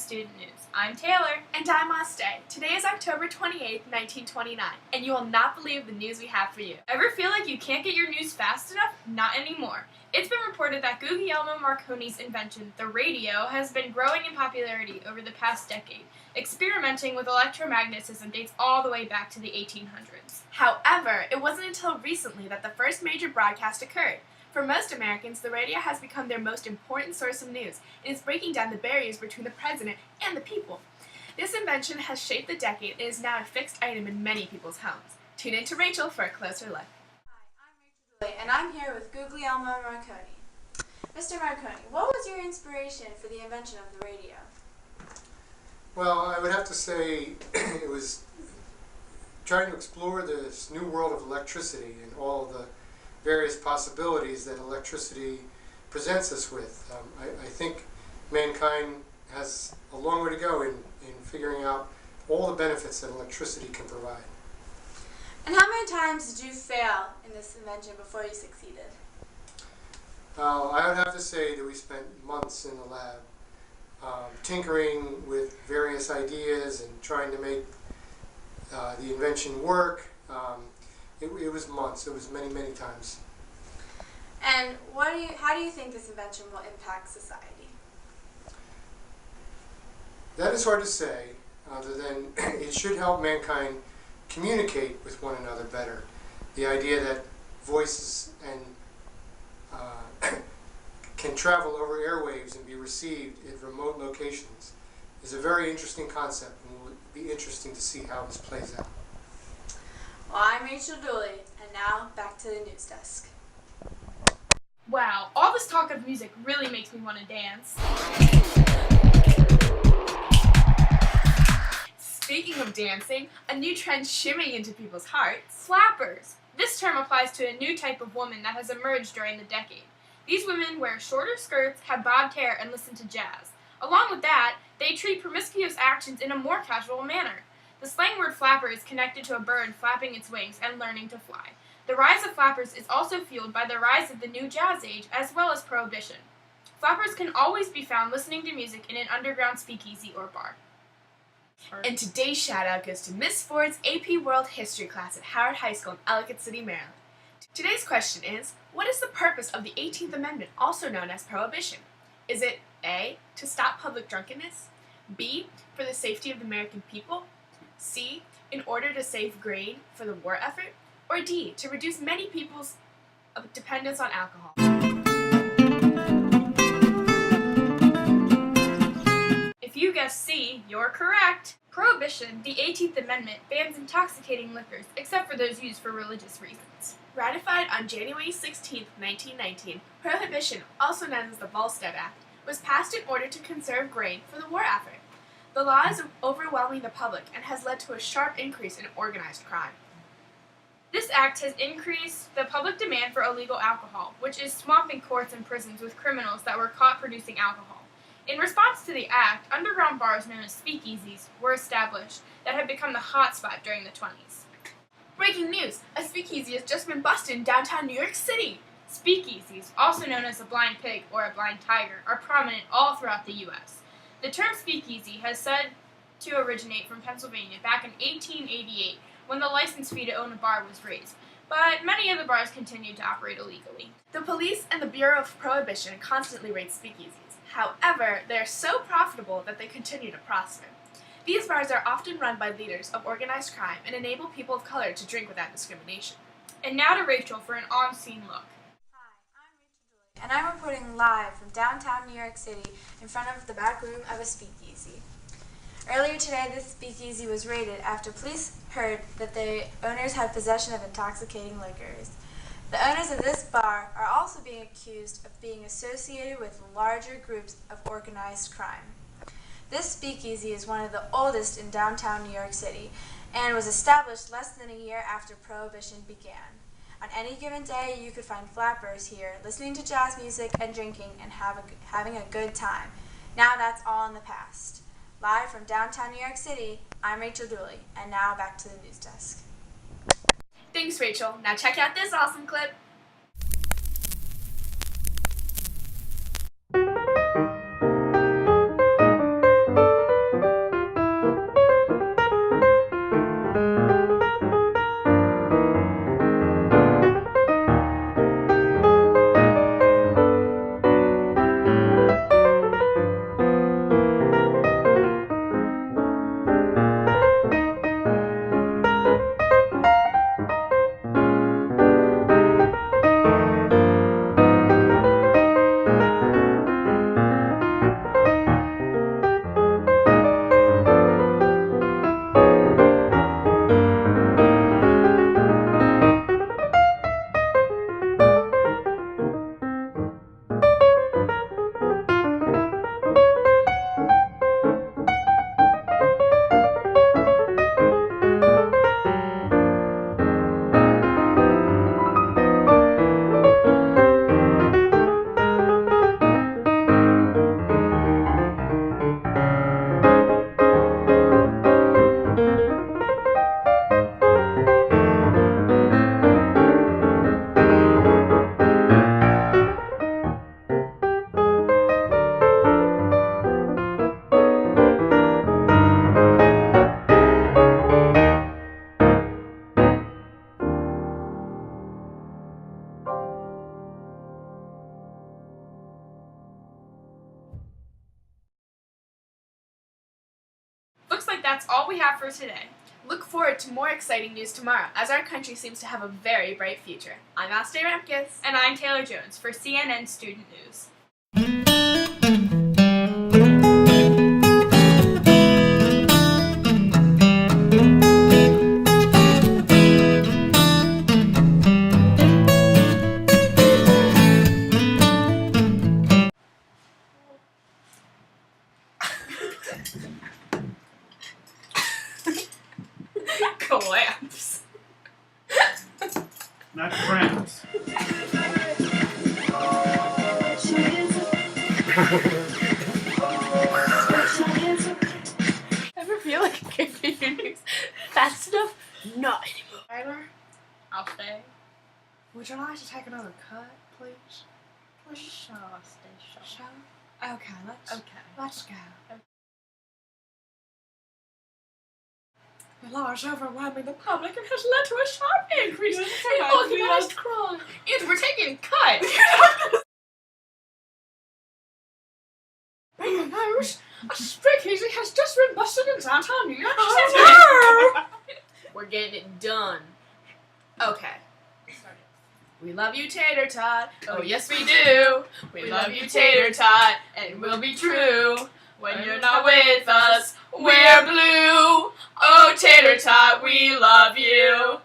Student News. I'm Taylor. And I'm Aste. Today is October 28th, 1929, and you will not believe the news we have for you. Ever feel like you can't get your news fast enough? Not anymore. It's been reported that Guglielmo Marconi's invention, the radio, has been growing in popularity over the past decade. Experimenting with electromagnetism dates all the way back to the 1800s. However, it wasn't until recently that the first major broadcast occurred. For most Americans, the radio has become their most important source of news and is breaking down the barriers between the president and the people. This invention has shaped the decade and is now a fixed item in many people's homes. Tune in to Rachel for a closer look. Hi, I'm Rachel Dooley, and I'm here with Guglielmo Marconi. Mr. Marconi, what was your inspiration for the invention of the radio? Well, I would have to say it was trying to explore this new world of electricity and all the various possibilities that electricity presents us with. I think mankind has a long way to go in figuring out all the benefits that electricity can provide. And how many times did you fail in this invention before you succeeded? I would have to say that we spent months in the lab tinkering with various ideas and trying to make the invention work. It was months. It was many, many times. And how do you think this invention will impact society? That is hard to say, other than it should help mankind communicate with one another better. The idea that voices can travel over airwaves and be received at remote locations is a very interesting concept, and it will be interesting to see how this plays out. Well, I'm Rachel Dooley, and now back to the news desk. Wow, all this talk of music really makes me want to dance. Speaking of dancing, a new trend shimmying into people's hearts. Flappers. This term applies to a new type of woman that has emerged during the decade. These women wear shorter skirts, have bobbed hair, and listen to jazz. Along with that, they treat promiscuous actions in a more casual manner. The slang word flapper is connected to a bird flapping its wings and learning to fly. The rise of flappers is also fueled by the rise of the new jazz age as well as prohibition. Flappers can always be found listening to music in an underground speakeasy or bar. And today's shout out goes to Miss Ford's AP World History class at Howard High School in Ellicott City, Maryland. Today's question is, what is the purpose of the 18th Amendment, also known as Prohibition? Is it A, to stop public drunkenness, B, for the safety of the American people, C, in order to save grain for the war effort, or D, to reduce many people's dependence on alcohol? If you guessed C, you're correct. Prohibition, the 18th Amendment, bans intoxicating liquors except for those used for religious reasons. Ratified on January 16, 1919, Prohibition, also known as the Volstead Act, was passed in order to conserve grain for the war effort. The law is overwhelming the public and has led to a sharp increase in organized crime. This act has increased the public demand for illegal alcohol, which is swamping courts and prisons with criminals that were caught producing alcohol. In response to the act, underground bars known as speakeasies were established that had become the hotspot during the 20s. Breaking news! A speakeasy has just been busted in downtown New York City! Speakeasies, also known as a blind pig or a blind tiger, are prominent all throughout the U.S. The term speakeasy has said to originate from Pennsylvania back in 1888 when the license fee to own a bar was raised, but many of the bars continued to operate illegally. The police and the Bureau of Prohibition constantly raid speakeasies. However, they are so profitable that they continue to prosper. These bars are often run by leaders of organized crime and enable people of color to drink without discrimination. And now to Rachel for an on-scene look. Hi, I'm Rachel Dooley, and I'm reporting live from downtown New York City in front of the back room of a speakeasy. Earlier today, this speakeasy was raided after police heard that the owners had possession of intoxicating liquors. The owners of this bar are also being accused of being associated with larger groups of organized crime. This speakeasy is one of the oldest in downtown New York City and was established less than a year after Prohibition began. On any given day, you could find flappers here listening to jazz music and drinking and having a good time. Now that's all in the past. Live from downtown New York City, I'm Rachel Dooley, and now back to the news desk. Thanks, Rachel. Now check out this awesome clip. that's all we have for today. Look forward to more exciting news tomorrow, as our country seems to have a very bright future. I'm Ashley Ramkis. And I'm Taylor Jones for CNN Student News. Collapse. Not cramps. Ever feel like you can't get your news fast enough? Not anymore. Tyler, I'll stay. would you like to take another cut, please? Sure, I'll stay. Sure. Okay, let's go. The law is overwhelming the public and has led to a sharp increase in organized crime. And we're taking a cut. Bring your nose. A speakeasy has just been busted in downtown New York City. We're getting it done. Okay. We love you, Tater Tot. Oh, yes, we do. We love you, Tater Tot, and we'll be true. When you're not with us, we're blue. Oh, Tater Tot, we love you.